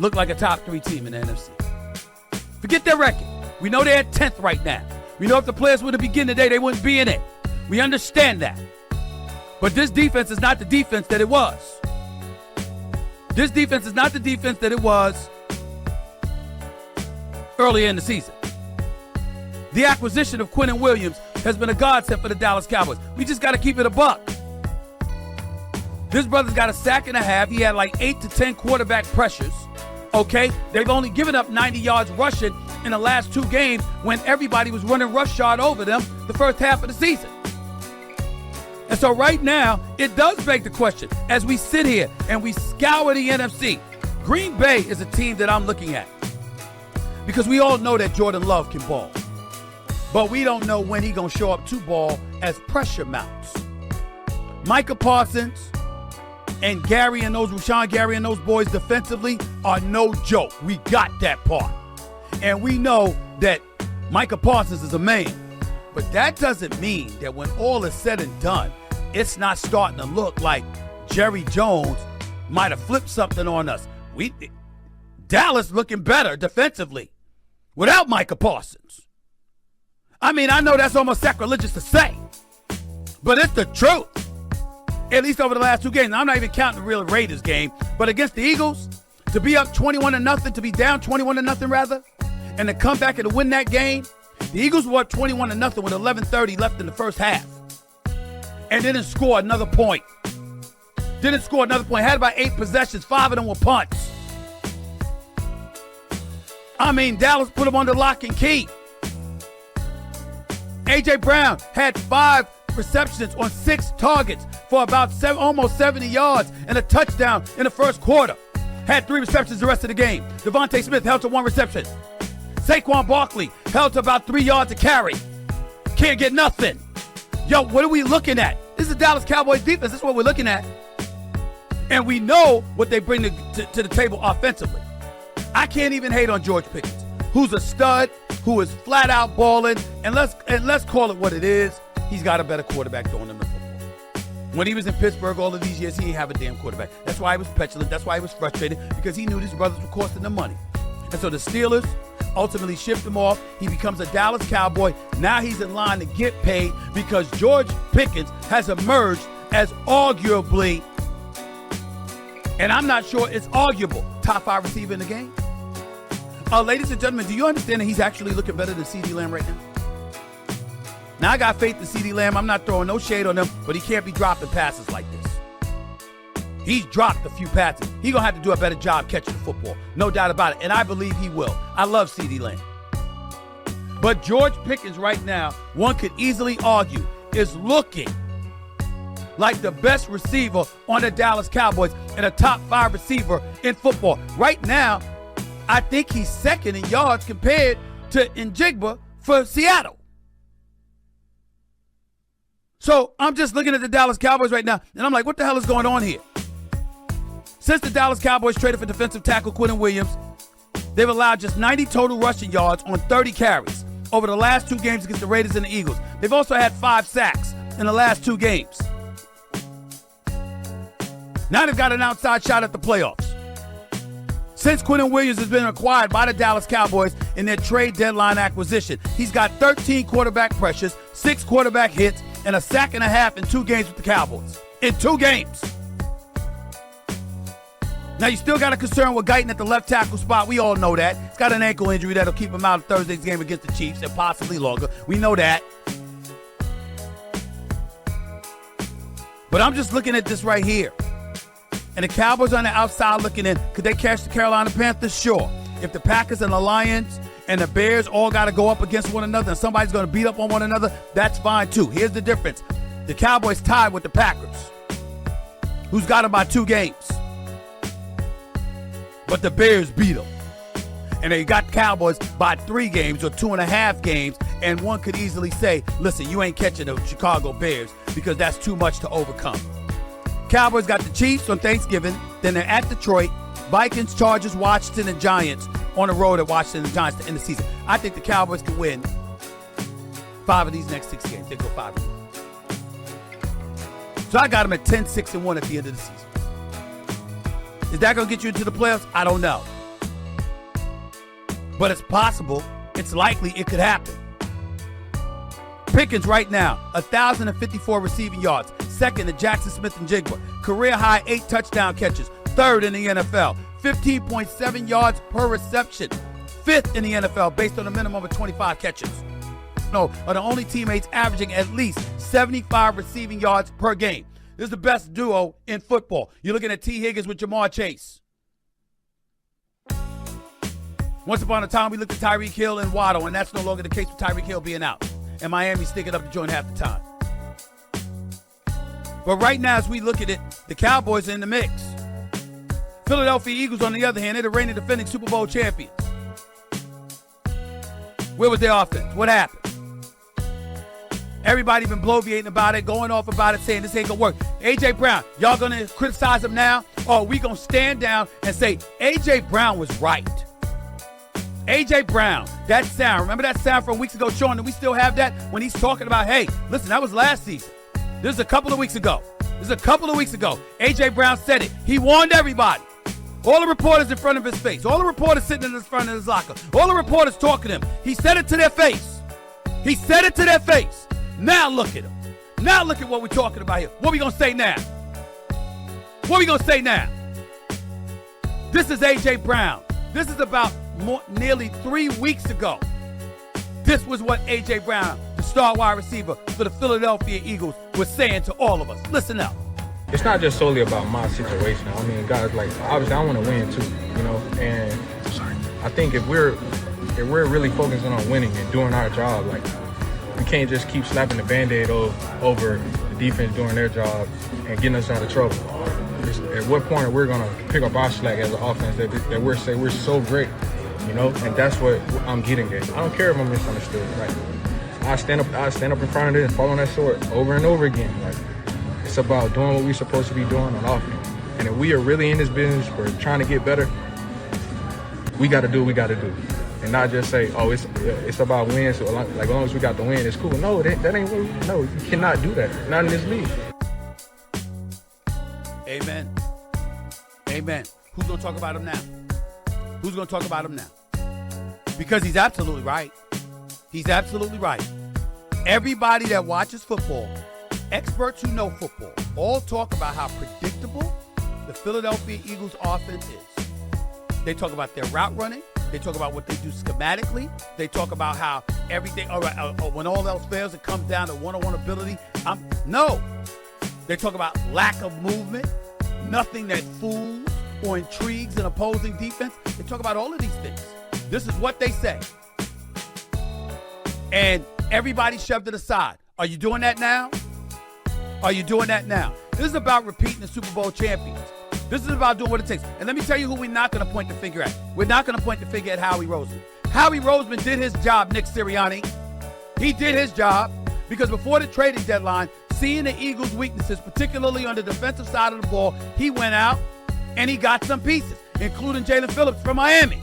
look like a top 3 team in the NFC. Forget their record. We know they're at 10th right now. We know if the players were to begin today, they wouldn't be in it. We understand that. But this defense is not the defense that it was. This defense is not the defense that it was earlier in the season. The acquisition of Quinnen Williams has been a godsend for the Dallas Cowboys. We just got to keep it a buck. This brother's got a sack and a half. He had like 8 to 10 quarterback pressures. Okay? They've only given up 90 yards rushing in the last 2 games when everybody was running roughshod over them the first half of the season. And so right now, it does beg the question, as we sit here and we scour the NFC, Green Bay is a team that I'm looking at. Because we all know that Jordan Love can ball. But we don't know when he's going to show up to ball as pressure mounts. Micah Parsons and Rashawn Gary and those boys defensively are no joke. We got that part. And we know that Micah Parsons is a man. But that doesn't mean that when all is said and done, it's not starting to look like Jerry Jones might have flipped something on us. Dallas looking better defensively without Micah Parsons. I mean, I know that's almost sacrilegious to say, but it's the truth. At least over the last 2 games. Now, I'm not even counting the real Raiders game, but against the Eagles, to be up 21-0, to be down 21-0 rather, and to come back and to win that game, the Eagles were up 21-0 with 11:30 left in the first half. And didn't score another point. Had about 8 possessions. 5 of them were punts. I mean, Dallas put them under lock and key. A.J. Brown had 5 receptions on 6 targets for about almost 70 yards and a touchdown in the first quarter. Had 3 receptions the rest of the game. Devontae Smith held to 1 reception. Saquon Barkley held to about 3 yards a carry. Can't get nothing. Yo, what are we looking at? This is the Dallas Cowboys defense. This is what we're looking at. And we know what they bring to the table offensively. I can't even hate on George Pickens, who's a stud, who is flat out balling. And let's call it what it is. He's got a better quarterback throwing him the football. When he was in Pittsburgh all of these years, he didn't have a damn quarterback. That's why he was petulant. That's why he was frustrated, because he knew these brothers were costing him money. And so the Steelers ultimately shipped him off. He becomes a Dallas Cowboy. Now he's in line to get paid because George Pickens has emerged as arguably, and I'm not sure it's arguable, top 5 receiver in the game. Ladies and gentlemen, do you understand that he's actually looking better than CeeDee Lamb right now? Now, I got faith in CeeDee Lamb. I'm not throwing no shade on him, but he can't be dropping passes like this. He's dropped a few passes. He's going to have to do a better job catching the football. No doubt about it. And I believe he will. I love CeeDee Lamb. But George Pickens right now, one could easily argue, is looking like the best receiver on the Dallas Cowboys and a top 5 receiver in football. Right now, I think he's second in yards compared to Njigba for Seattle. So I'm just looking at the Dallas Cowboys right now, and I'm like, what the hell is going on here? Since the Dallas Cowboys traded for defensive tackle Quinnen Williams, they've allowed just 90 total rushing yards on 30 carries over the last 2 games against the Raiders and the Eagles. They've also had 5 sacks in the last 2 games. Now they've got an outside shot at the playoffs. Since Quinnen Williams has been acquired by the Dallas Cowboys in their trade deadline acquisition, he's got 13 quarterback pressures, 6 quarterback hits, and a sack and a half in 2 games with the Cowboys. In 2 games. Now, you still got a concern with Guyton at the left tackle spot. We all know that. He's got an ankle injury that'll keep him out of Thursday's game against the Chiefs and possibly longer. We know that. But I'm just looking at this right here. And the Cowboys on the outside looking in. Could they catch the Carolina Panthers? Sure. If the Packers and the Lions and the Bears all got to go up against one another and somebody's going to beat up on one another, that's fine too. Here's the difference. The Cowboys tied with the Packers, who's got them by 2 games. But the Bears beat them. And they got Cowboys by 3 games or 2.5 games. And one could easily say, listen, you ain't catching the Chicago Bears because that's too much to overcome. Cowboys got the Chiefs on Thanksgiving. Then they're at Detroit. Vikings, Chargers, Washington, and Giants on the road at Washington and Giants to end the season. I think the Cowboys can win 5 of these next 6 games. They go 5-1. So I got them at 10-6-1 at the end of the season. Is that going to get you into the playoffs? I don't know. But it's possible. It's likely it could happen. Pickens right now, 1,054 receiving yards. Second to Jackson Smith and Jigba. Career high 8 touchdown catches. Third in the NFL. 15.7 yards per reception. Fifth in the NFL based on a minimum of 25 catches. No, are the only teammates averaging at least 75 receiving yards per game. This is the best duo in football. You're looking at T. Higgins with Jamar Chase. Once upon a time, we looked at Tyreek Hill and Waddle, and that's no longer the case with Tyreek Hill being out. And Miami sticking up the joint half the time. But right now, as we look at it, the Cowboys are in the mix. Philadelphia Eagles, on the other hand, they're the reigning defending Super Bowl champions. Where was their offense? What happened? Everybody been bloviating about it, going off about it, saying this ain't gonna work. A.J. Brown, y'all gonna criticize him now? Or are we gonna stand down and say, A.J. Brown was right? A.J. Brown, that sound, remember that sound from weeks ago, Sean, that we still have that? When he's talking about, hey, listen, that was last season. This is a couple of weeks ago. A.J. Brown said it. He warned everybody. All the reporters in front of his face. All the reporters sitting in front of his locker. All the reporters talking to him. He said it to their face. Now look at him. Now look at what we're talking about here. What we gonna say now? This is A.J. Brown. This is about nearly 3 weeks ago. This was what A.J. Brown, the star wide receiver for the Philadelphia Eagles, was saying to all of us. Listen up. It's not just solely about my situation. I mean, guys, like, obviously I want to win too, you know, and I think if we're really focusing on winning and doing our job, like, we can't just keep slapping the Band-Aid over the defense doing their job and getting us out of trouble. At what point are we going to pick up our slack as an offense that we're so great, you know? And that's what I'm getting at. I don't care if I'm misunderstood. Like, I stand up in front of it and fall on that sword over and over again. Like, it's about doing what we're supposed to be doing on offense. And if we are really in this business, we're trying to get better, we got to do what we got to do. And not just say, oh, it's about wins. So like, as long as we got the win, it's cool. No, that ain't what no, you cannot do that. Not in this league. Amen. Who's going to talk about him now? Because he's absolutely right. Everybody that watches football, experts who know football, all talk about how predictable the Philadelphia Eagles offense is. They talk about their route running. They talk about what they do schematically. They talk about how everything, when all else fails, it comes down to one-on-one ability. No. They talk about lack of movement, nothing that fools or intrigues an opposing defense. They talk about all of these things. This is what they say. And everybody shoved it aside. Are you doing that now? This is about repeating the Super Bowl champions. This is about doing what it takes. And let me tell you who we're not going to point the finger at. We're not going to point the finger at Howie Roseman. Howie Roseman did his job, Nick Sirianni. He did his job because before the trading deadline, seeing the Eagles' weaknesses, particularly on the defensive side of the ball, he went out and he got some pieces, including Jalen Phillips from Miami.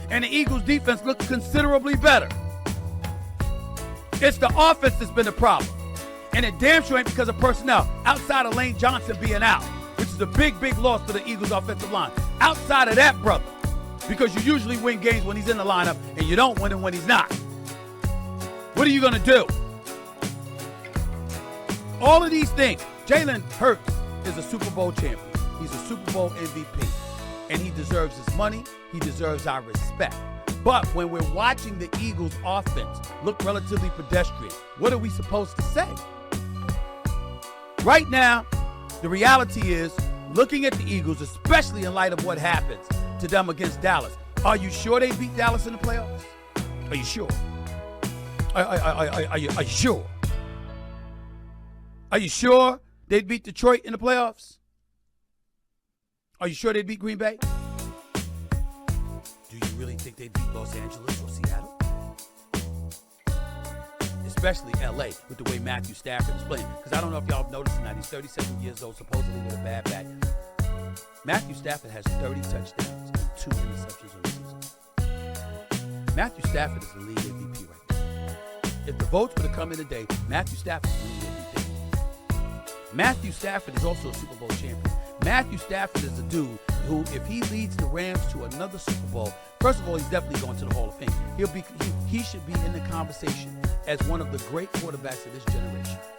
And the Eagles' defense looked considerably better. It's the offense that's been the problem. And it damn sure ain't because of personnel, outside of Lane Johnson being out, which is a big, big loss for the Eagles' offensive line. Outside of that, brother, because you usually win games when he's in the lineup and you don't win them when he's not. What are you going to do? All of these things. Jalen Hurts is a Super Bowl champion. He's a Super Bowl MVP. And he deserves his money. He deserves our respect. But when we're watching the Eagles' offense look relatively pedestrian, what are we supposed to say? Right now, the reality is, looking at the Eagles, especially in light of what happens to them against Dallas, are you sure they beat Dallas in the playoffs? Are you sure? Are you sure? Are you sure they'd beat Detroit in the playoffs? Are you sure they'd beat Green Bay? Do you really think they'd beat Los Angeles or Seattle? Especially L.A. with the way Matthew Stafford is playing. Because I don't know if y'all have noticed tonight, he's 37 years old, supposedly with a bad back. Matthew Stafford has 30 touchdowns and 2 interceptions on the season. Matthew Stafford is the league MVP right now. If the votes were to come in today, Matthew Stafford is the league MVP. Matthew Stafford is also a Super Bowl champion. Matthew Stafford is a dude who, if he leads the Rams to another Super Bowl, first of all, he's definitely going to the Hall of Fame. He should be in the conversation as one of the great quarterbacks of this generation.